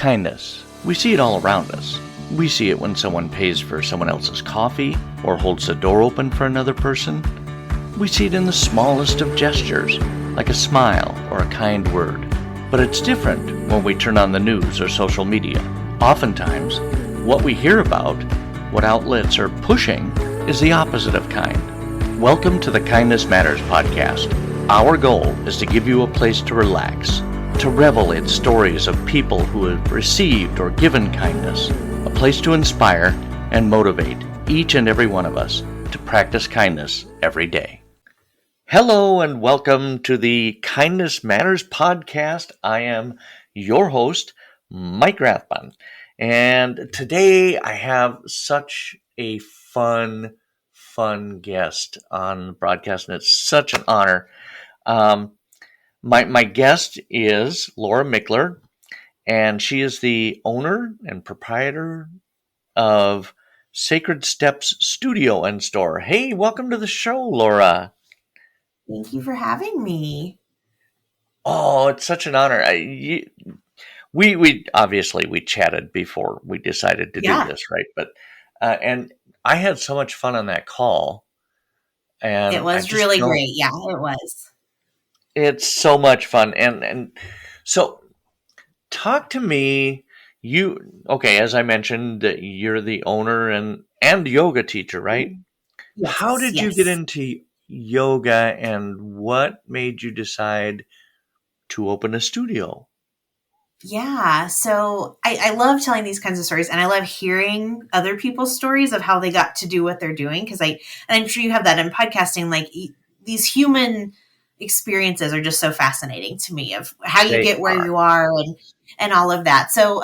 Kindness. We see it all around us. We see it when someone pays for someone else's coffee or holds the door open for another person. We see it in the smallest of gestures, like a smile or a kind word. But it's different when we turn on the news or social media. Oftentimes, what we hear about, what outlets are pushing, is the opposite of kind. Welcome to the Kindness Matters podcast. Our goal is to give you a place to relax, to revel in stories of people who have received or given kindness, a place to inspire and motivate each and every one of us to practice kindness every day. Hello and welcome to the Kindness Matters podcast. I am your host, Mike Rathbun, and today I have such a fun guest on the broadcast, and it's such an honor. My guest is Laura Mickler, and she is the owner and proprietor of Sacred Steps Studio and Store. Hey, welcome to the show, Laura. Thank you for having me. Oh, it's such an honor. We obviously we chatted before we decided to do this, right? But and I had so much fun on that call, and it was really great. Yeah, it was. It's so much fun, and so talk to me. As I mentioned, you're the owner and yoga teacher, right? Yes, How did you get into yoga, and what made you decide to open a studio? Yeah, so I love telling these kinds of stories, and I love hearing other people's stories of how they got to do what they're doing, because I'm sure you have that in podcasting, like these human experiences are just so fascinating to me, of how you get where you are and all of that. So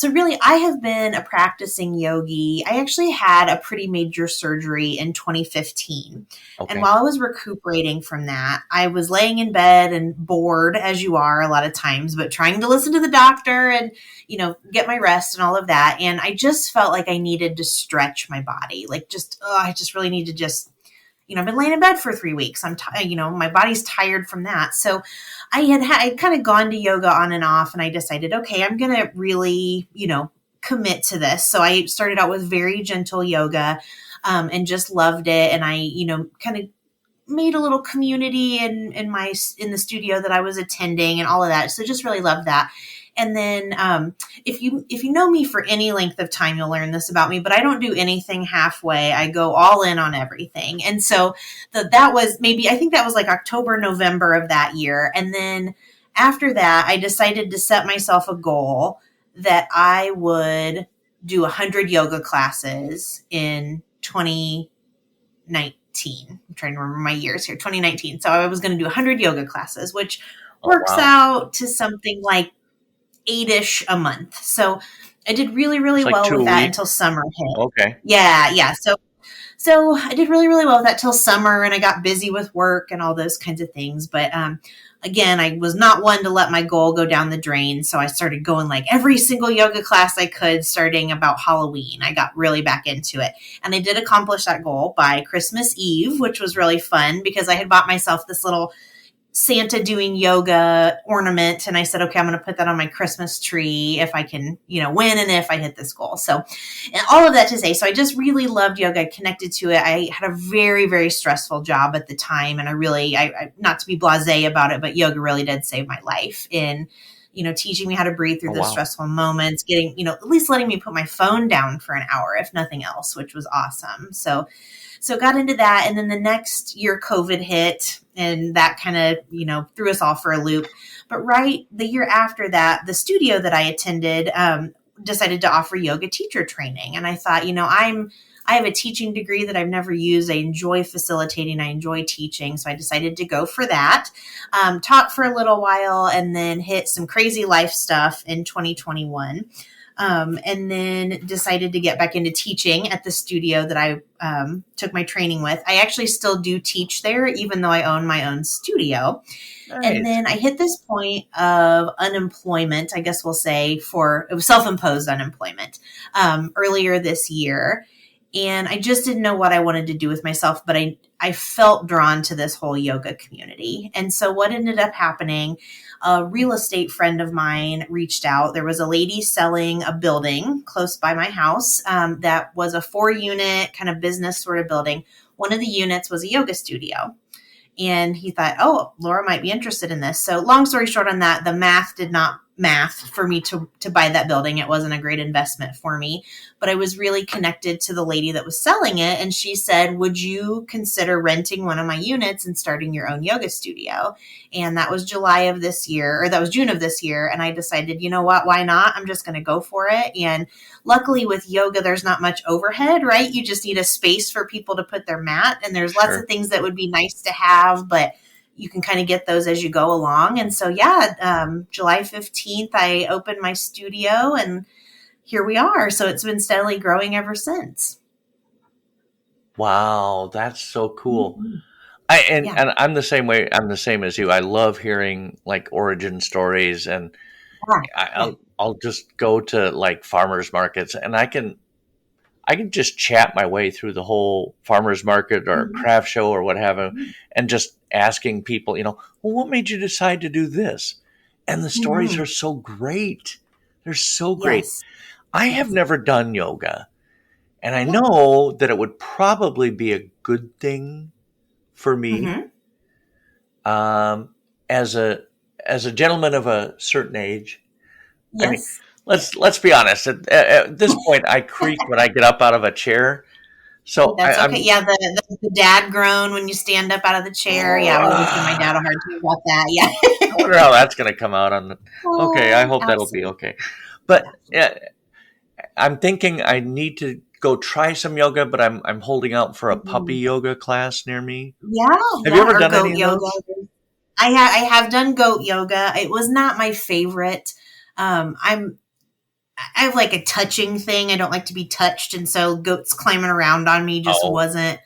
really, I have been a practicing yogi. I actually had a pretty major surgery in 2015. Okay. And while I was recuperating from that, I was laying in bed and bored, as you are a lot of times, but trying to listen to the doctor and, get my rest and all of that. And I just felt like I needed to stretch my body. I just really need to just, I've been laying in bed for 3 weeks. My body's tired from that. So I'd kind of gone to yoga on and off, and I decided, okay, I'm going to really, commit to this. So I started out with very gentle yoga, and just loved it. And I, kind of made a little community in the studio that I was attending and all of that. So just really loved that. And then if you know me for any length of time, you'll learn this about me, but I don't do anything halfway. I go all in on everything. And so that was I think that was like October, November of that year. And then after that, I decided to set myself a goal that I would do 100 yoga classes in 2019. I'm trying to remember my years here, 2019. So I was going to do 100 yoga classes, which works out to something like 8-ish a month. So I did really, really well with that until summer hit. Okay. Yeah. So I did really, really well with that till summer, and I got busy with work and all those kinds of things. But again, I was not one to let my goal go down the drain. So I started going like every single yoga class I could, starting about Halloween. I got really back into it. And I did accomplish that goal by Christmas Eve, which was really fun because I had bought myself this little Santa doing yoga ornament. And I said, okay, I'm going to put that on my Christmas tree if I can, win and if I hit this goal. So, and all of that to say, so I just really loved yoga. I connected to it. I had a very, very stressful job at the time. And I not to be blasé about it, but yoga really did save my life in, teaching me how to breathe through those stressful moments, getting, at least letting me put my phone down for an hour, if nothing else, which was awesome. So got into that. And then the next year, COVID hit, and that kind of, threw us all for a loop. But right the year after that, the studio that I attended decided to offer yoga teacher training. And I thought, I have a teaching degree that I've never used. I enjoy facilitating. I enjoy teaching. So I decided to go for that, taught for a little while, and then hit some crazy life stuff in 2021. And then decided to get back into teaching at the studio that I took my training with. I actually still do teach there, even though I own my own studio. Nice. And then I hit this point of unemployment, I guess we'll say, it was self-imposed unemployment earlier this year. and I just didn't know what I wanted to do with myself, but I felt drawn to this whole yoga community. And so what ended up happening, a real estate friend of mine reached out. There was a lady selling a building close by my house that was a 4-unit kind of business sort of building. One of the units was a yoga studio. And he thought, oh, Laura might be interested in this. So long story short on that, the math did not math for me to buy that building. It wasn't a great investment for me, but I was really connected to the lady that was selling it. And she said, would you consider renting one of my units and starting your own yoga studio? And that was July of this year, or that was June of this year. And I decided, you know what, why not? I'm just going to go for it. And luckily with yoga, there's not much overhead, right? You just need a space for people to put their mat. And there's lots of things that would be nice to have, but you can kind of get those as you go along. And so, July 15th, I opened my studio and here we are. So it's been steadily growing ever since. Wow, that's so cool. And I'm the same way. I'm the same as you. I love hearing like origin stories, and I'll just go to like farmers markets, and I can just chat my way through the whole farmers market or craft show or what have you, and just asking people, well, what made you decide to do this? And the stories are so great. They're so great. Yes. I have never done yoga, and I know that it would probably be a good thing for me. As a gentleman of a certain age. Yes. I mean, let's be honest. At this point, I creak when I get up out of a chair. So that's okay. The dad groan when you stand up out of the chair. I always give my dad a hard time about that. Yeah. I wonder how that's going to come out on the. Okay, I hope that'll be okay. But I'm thinking I need to go try some yoga, but I'm holding out for a puppy yoga class near me. Yeah. Have you ever done any yoga? Of those? I have done goat yoga. It was not my favorite. I have like a touching thing. I don't like to be touched. And so goats climbing around on me just wasn't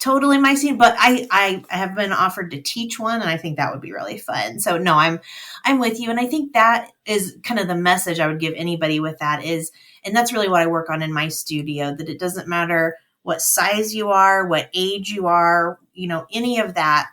totally my scene, but I have been offered to teach one, and I think that would be really fun. So no, I'm with you. And I think that is kind of the message I would give anybody with that is, and that's really what I work on in my studio, that it doesn't matter what size you are, what age you are, any of that.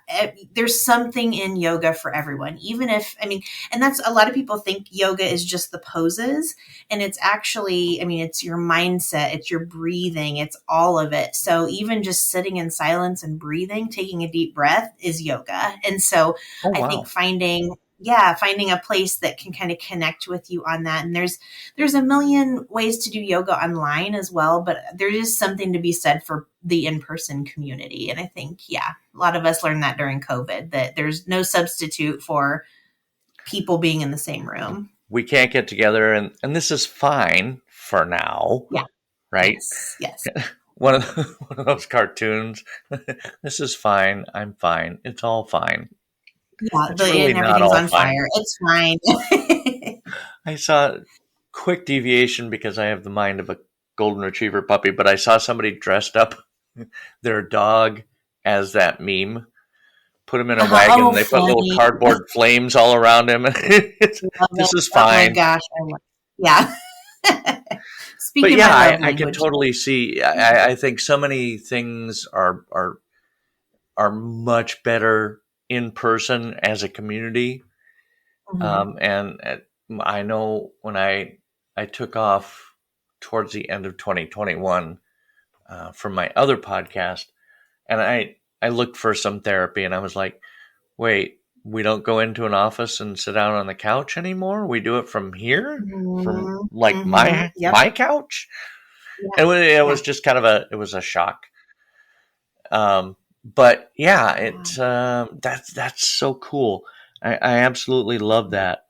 There's something in yoga for everyone, and that's a lot of people think yoga is just the poses, and it's actually, it's your mindset, it's your breathing, it's all of it. So even just sitting in silence and breathing, taking a deep breath is yoga. And so I think finding a place that can kind of connect with you on that. And there's a million ways to do yoga online as well, but there is something to be said for the in-person community. And I think, a lot of us learned that during COVID, that there's no substitute for people being in the same room. We can't get together, and this is fine for now. Yeah. Right? Yes. One of those cartoons. This is fine. I'm fine. It's all fine. Yeah, and everything's on fire. It's fine. I saw quick deviation because I have the mind of a golden retriever puppy, but I saw somebody dressed up their dog as that meme. Put him in a wagon. And they put little cardboard flames all around him. This is fine. Oh my gosh! Yeah. Speaking, but I can totally see. I think so many things are much better in person as a community. And I know when I took off towards the end of 2021 from my other podcast, and I looked for some therapy, and I was like, wait, we don't go into an office and sit down on the couch anymore? We do it from here? From like my couch? Yeah. And it was just kind of a shock. But that's so cool. I absolutely love that.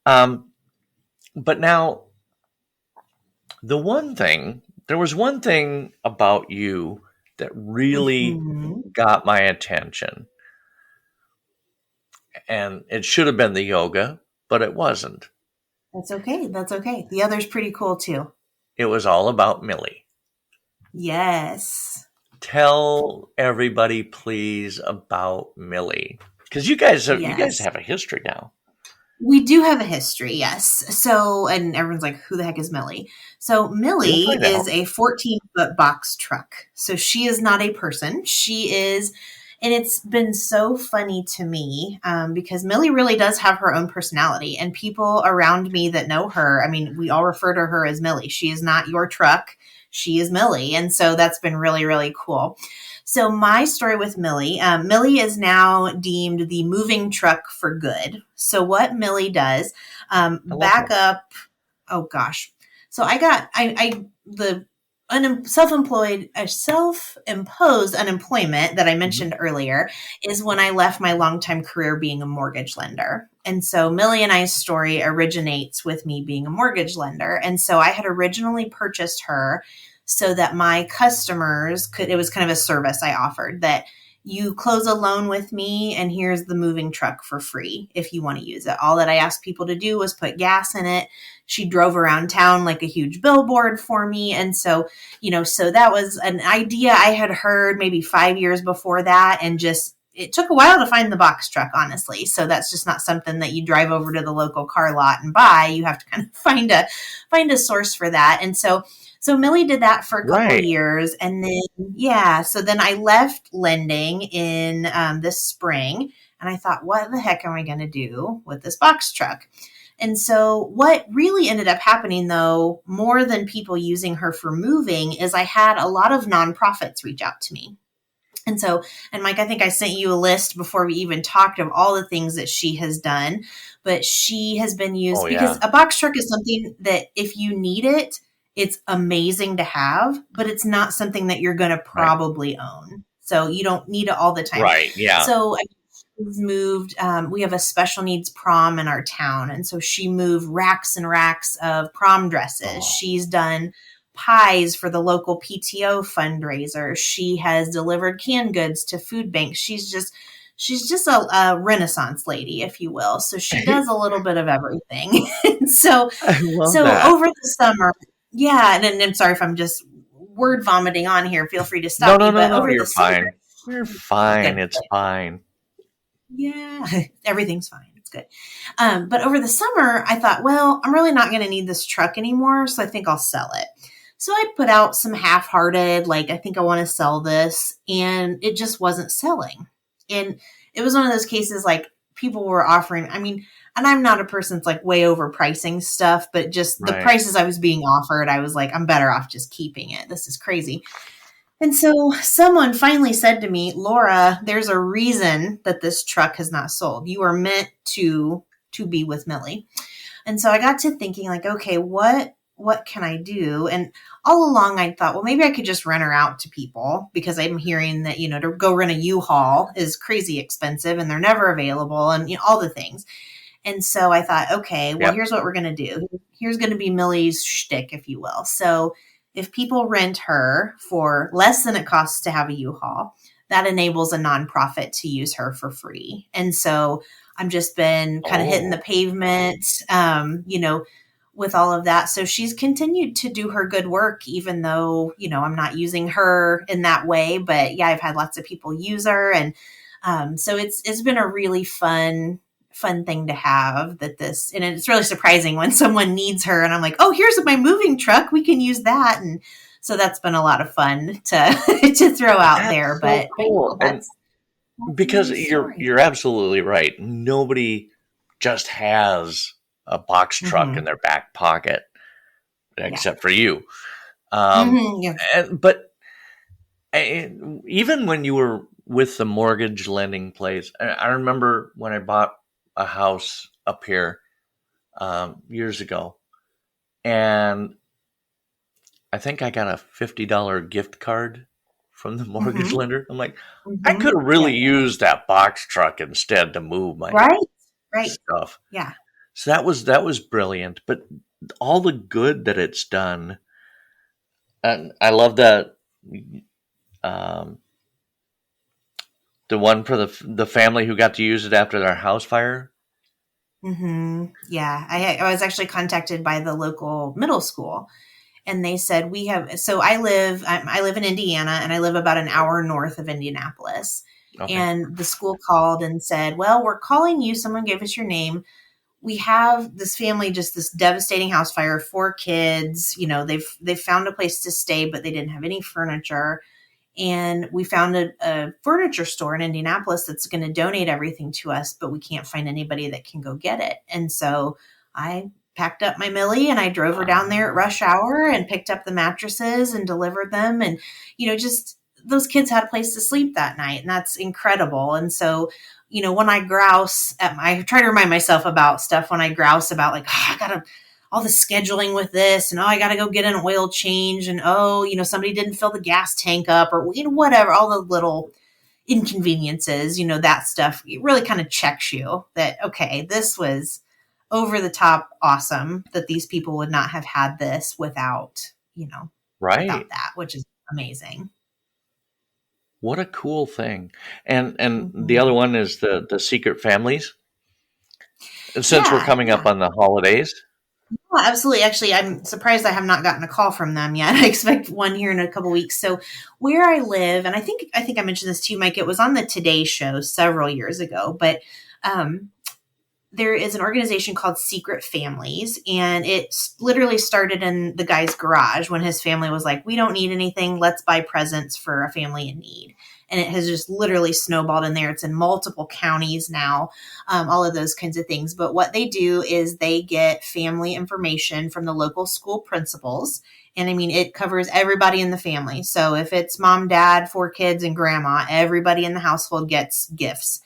But now there was one thing about you that really got my attention. And it should have been the yoga, but it wasn't. That's okay. The other's pretty cool too. It was all about Millie. Yes. Tell everybody, please, about Millie, because you guys have a history now. We do have a history, yes. So, and everyone's like, who the heck is Millie? So, We'll Millie find is out. a 14-foot box truck. So, she is not a person. She is, and it's been so funny to me because Millie really does have her own personality. And people around me that know her, I mean, we all refer to her as Millie. She is not your truck, she is Millie. And so, that's been really, really cool. So my story with Millie, Millie is now deemed the moving truck for good. So what Millie does, I love back that. up. Oh gosh. So I the self-imposed unemployment that I Mhm. mentioned earlier is when I left my longtime career being a mortgage lender. And so Millie and I's story originates with me being a mortgage lender. And so I had originally purchased her so that my customers could, it was kind of a service I offered that you close a loan with me and here's the moving truck for free if you want to use it. All that I asked people to do was put gas in it. She drove around town like a huge billboard for me. And so, so that was an idea I had heard maybe 5 years before that. And just, it took a while to find the box truck, honestly. So that's just not something that you drive over to the local car lot and buy. You have to kind of find a source for that. And so Millie did that for a couple Right. years, and then yeah, so then I left lending in this spring, and I thought, what the heck am I going to do with this box truck? And so what really ended up happening, though, more than people using her for moving, is I had a lot of nonprofits reach out to me. And so, and Mike, I think I sent you a list before we even talked of all the things that she has done, but she has been Oh used because yeah. a box truck is something that if you need it, it's amazing to have, but it's not something that you're going to Right. probably own. So you don't need it all the time. Right. Yeah. So she's moved, we have a special needs prom in our town. And so she moved racks and racks of prom dresses. Oh. She's done pies for the local PTO fundraiser. She has delivered canned goods to food banks. She's just a renaissance lady, if you will. So she does a little bit of everything. so I love so that. over the summer, yeah, and I'm sorry if I'm just word vomiting on here. Feel free to No, stop no, me. no, But no. over the You're summer, fine. You're good, fine. It's good. fine. Yeah, everything's fine. It's good. But over the summer, I thought, well, I'm really not going to need this truck anymore, so I think I'll sell it. So I put out some half-hearted, like, I think I want to sell this, and it just wasn't selling. And it was one of those cases like people were offering, I mean, and I'm not a person that's like way overpricing stuff, but just the Right. prices I was being offered, I was like, I'm better off just keeping it. This is crazy. And so someone finally said to me, Laura, there's a reason that this truck has not sold. You are meant to be with Millie. And so I got to thinking like, okay, what can I do? And all along I thought, well, maybe I could just rent her out to people because I'm hearing that, to go rent a U-Haul is crazy expensive and they're never available and all the things. And so I thought, okay, well, Yep. here's what we're going to do. Here's going to be Millie's shtick, if you will. So if people rent her for less than it costs to have a U-Haul, that enables a nonprofit to use her for free. And so I've just been kind of hitting the Oh. pavement, with all of that. So she's continued to do her good work, even though, I'm not using her in that way. But yeah, I've had lots of people use her. And so it's been a really fun thing to have and it's really surprising when someone needs her and I'm like, oh, here's my moving truck, we can use that. And so that's been a lot of fun to to throw out That's there. so But cool. yeah, And that's because Millie's you're story. you're absolutely right. Nobody just has a box truck in Hmm. their back pocket Yeah. except for you. Um, Yeah. but even when you were with the mortgage lending place, I remember when I bought a house up here years ago, and I think I got a $50 gift card from the mortgage Hmm. lender. I'm like, I Hmm. could have Yeah. really used that box truck instead to move my Right. Right. stuff. Yeah. So that was brilliant. But all the good that it's done, and I love that um, the one for the family who got to use it after their house fire. Yeah. I was actually contacted by the local middle school and they said we have, so I live in Indiana and I live about an hour north of Indianapolis. Okay. And the school called and said, well, we're calling you, someone gave us your name, we have this family, just this devastating house fire, 4 kids. They've found a place to stay, but they didn't have any furniture. And we found a furniture store in Indianapolis that's going to donate everything to us, but we can't find anybody that can go get it. And so I packed up my Millie and I drove her down there at rush hour and picked up the mattresses and delivered them. And, just those kids had a place to sleep that night. And that's incredible. And so, when I grouse I try to remind myself about stuff when I grouse about like, I gotta, all the scheduling with this, and I got to go get an oil change, and somebody didn't fill the gas tank up, or whatever, all the little inconveniences, that stuff, it really kind of checks you that, okay, this was over the top awesome, that these people would not have had this without, Right. without that, which is amazing. What a cool thing. And the other one is the secret families. Since we're coming up on the holidays. Oh, absolutely. Actually, I'm surprised I have not gotten a call from them yet. I expect one here in a couple weeks. So where I live, and I think I mentioned this to you, Mike, it was on the Today Show several years ago, but there is an organization called Secret Families, and it literally started in the guy's garage when his family was like, we don't need anything. Let's buy presents for a family in need. And it has just literally snowballed in there. It's in multiple counties now, all of those kinds of things. But what they do is they get family information from the local school principals. And I mean, it covers everybody in the family. So if it's mom, dad, 4 kids, and grandma, everybody in the household gets gifts.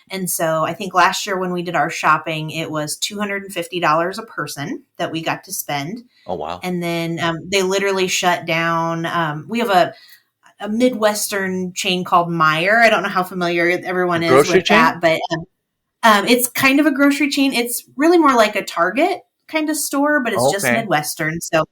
And so I think last year when we did our shopping, it was $250 a person that we got to spend. Oh, wow. And then they literally shut down. We have a Midwestern chain called Meijer. I don't know how familiar everyone is with that, but it's kind of a grocery chain. It's really more like a Target kind of store, but it's just Midwestern. So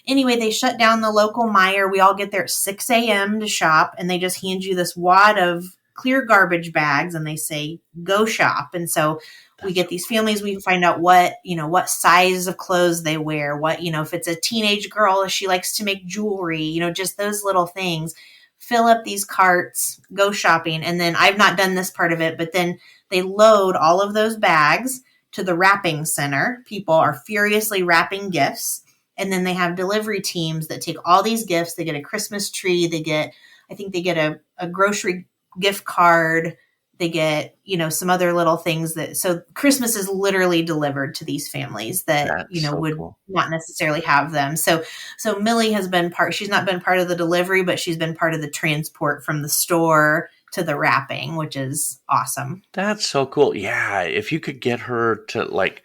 anyway, they shut down the local Meijer. We all get there at 6 a.m. to shop, and they just hand you this wad of clear garbage bags, and they say, go shop. And so we get these families, we find out what size of clothes they wear, if it's a teenage girl, if she likes to make jewelry, just those little things. Fill up these carts, go shopping. And then I've not done this part of it, but then they load all of those bags to the wrapping center. People are furiously wrapping gifts. And then they have delivery teams that take all these gifts. They get a Christmas tree. I think they get a grocery gift card. They get, some other little things so Christmas is literally delivered to these families that, would not necessarily have them. So Millie has been she's not been part of the delivery, but she's been part of the transport from the store to the wrapping, which is awesome. That's so cool. Yeah. If you could get her to like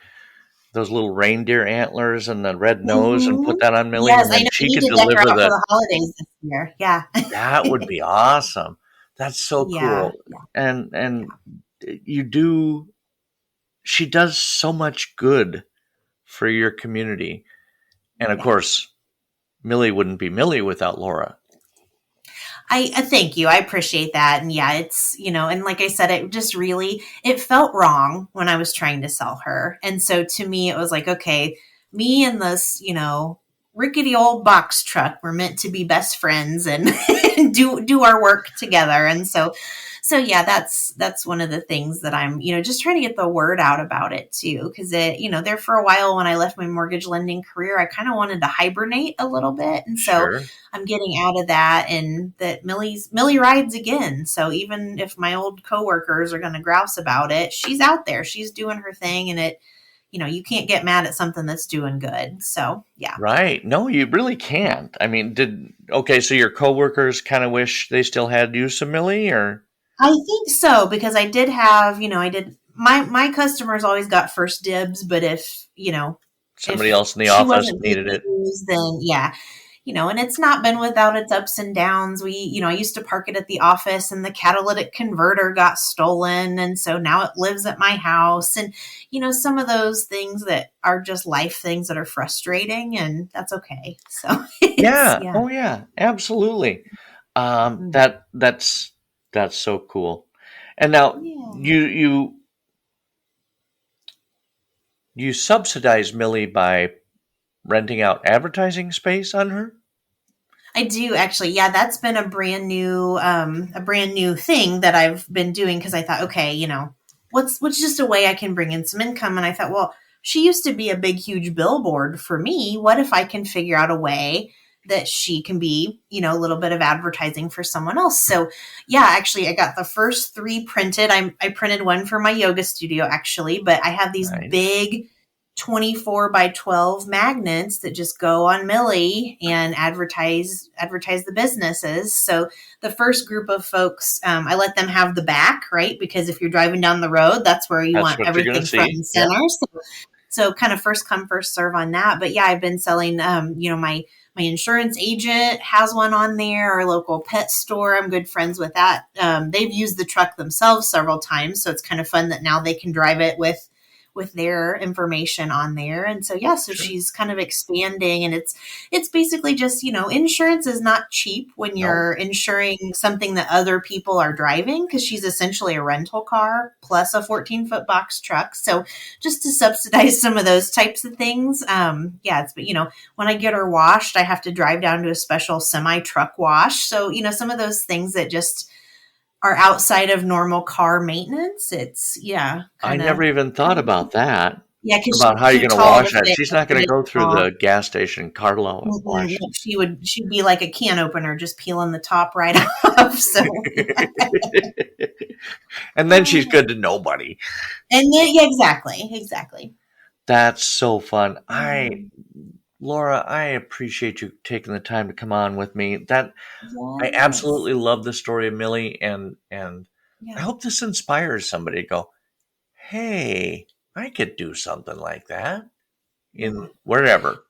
those little reindeer antlers and the red nose and put that on Millie, and then she could deliver for the holidays this year. Yeah. That would be awesome. That's so cool. Yeah. And she does so much good for your community. And of course, Millie wouldn't be Millie without Laura. I thank you. I appreciate that. And yeah, it's, and like I said, it just really, it felt wrong when I was trying to sell her. And so to me, it was like, okay, me and this, rickety old box truck were meant to be best friends and do our work together. And so yeah, that's one of the things that I'm, just trying to get the word out about it too. Cause there for a while when I left my mortgage lending career, I kind of wanted to hibernate a little bit. And so I'm getting out of that, and that Millie rides again. So even if my old coworkers are going to grouse about it, she's out there, she's doing her thing, and it, you can't get mad at something that's doing good. So, yeah. Right. No, you really can't. I mean, so your coworkers kind of wish they still had you some Millie, or? I think so, because I did have, my customers always got first dibs, but if, somebody else in the office needed it, then yeah. And it's not been without its ups and downs. I used to park it at the office, and the catalytic converter got stolen. And so now it lives at my house. And, some of those things that are just life things that are frustrating, and that's okay. So, yeah. Oh yeah, absolutely. That's so cool. And now you subsidize Millie by renting out advertising space on her? I do, actually. Yeah, that's been a brand new thing that I've been doing, because I thought, okay, what's just a way I can bring in some income? And I thought, well, she used to be a big, huge billboard for me. What if I can figure out a way that she can be, a little bit of advertising for someone else? So yeah, actually I got the first 3 printed. I printed one for my yoga studio actually, but I have these big 24 by 12 magnets that just go on Millie and advertise the businesses. So the first group of folks, I let them have the back, right? Because if you're driving down the road, that's where you want everything front and center. Yeah. So kind of first come, first serve on that. But yeah, I've been selling, my insurance agent has one on there, our local pet store. I'm good friends with that. They've used the truck themselves several times. So it's kind of fun that now they can drive it with their information on there. And so, yeah, so she's kind of expanding, and it's basically just, insurance is not cheap when you're insuring something that other people are driving, because she's essentially a rental car plus a 14-foot box truck. So just to subsidize some of those types of things. It's, when I get her washed, I have to drive down to a special semi truck wash. So, some of those things that just are outside of normal car maintenance. I never even thought about that. Yeah, about how you're going to wash that. She's not going to go through the gas station Carlo wash. She'd be like a can opener, just peeling the top right off. So, and then she's good to nobody. And then, yeah, exactly. That's so fun. Laura, I appreciate you taking the time to come on with me. I absolutely love the story of Millie, and I hope this inspires somebody to go, hey, I could do something like that in wherever.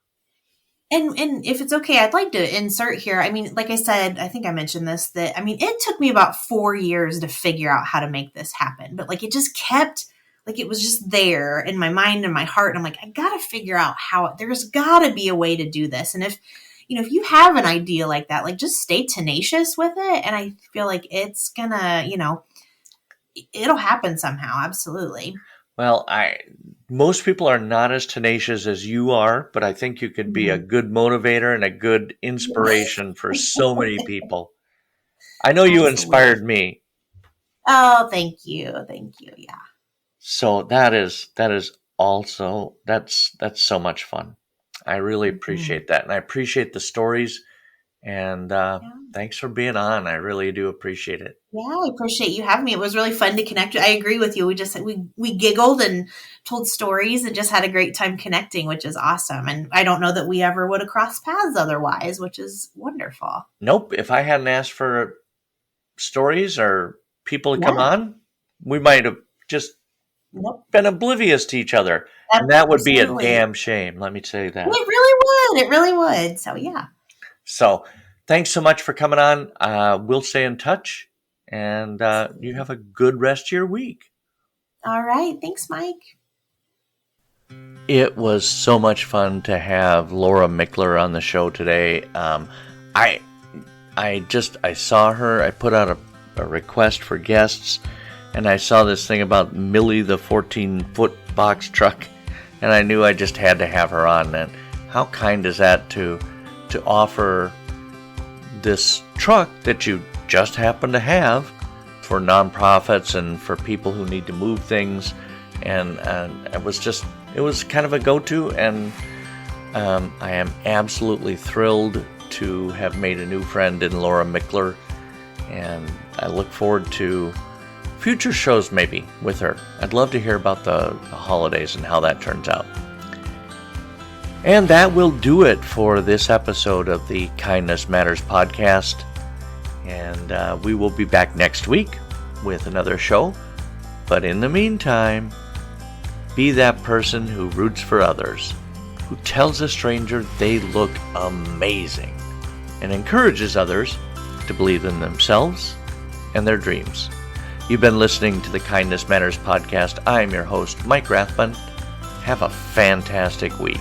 And if it's okay, I'd like to insert here. I mean, like I said, I think I mentioned this, it took me about 4 years to figure out how to make this happen. But it just kept... it was just there in my mind and my heart. And I'm I got to figure out how. There's got to be a way to do this. And if you have an idea like that, just stay tenacious with it. And I feel like it's gonna, it'll happen somehow. Absolutely. Well, most people are not as tenacious as you are, but I think you could be a good motivator and a good inspiration for so many people. I know you inspired me. Oh, thank you. Yeah. So that is also, that's so much fun. I really appreciate that. And I appreciate the stories, and thanks for being on. I really do appreciate it. Yeah, I appreciate you having me. It was really fun to connect. I agree with you. We giggled and told stories and just had a great time connecting, which is awesome. And I don't know that we ever would have crossed paths otherwise, which is wonderful. Nope. If I hadn't asked for stories or people to come on, we might have just been oblivious to each other. Absolutely. And that would be a damn shame. Let me tell you that. It really would. So, yeah. So, thanks so much for coming on. We'll stay in touch, and you have a good rest of your week. All right. Thanks, Mike. It was so much fun to have Laura Mickler on the show today. I saw her. I put out a request for guests, and I saw this thing about Millie, the 14-foot box truck, and I knew I just had to have her on. And how kind is that to offer this truck that you just happen to have for nonprofits and for people who need to move things, and it was kind of a go-to, and I am absolutely thrilled to have made a new friend in Laura Mickler, and I look forward to future shows maybe with her. I'd love to hear about the holidays and how that turns out. And that will do it for this episode of the Kindness Matters podcast. And we will be back next week with another show. But in the meantime, be that person who roots for others, who tells a stranger they look amazing, and encourages others to believe in themselves and their dreams. You've been listening to the Kindness Matters podcast. I'm your host, Mike Rathbun. Have a fantastic week.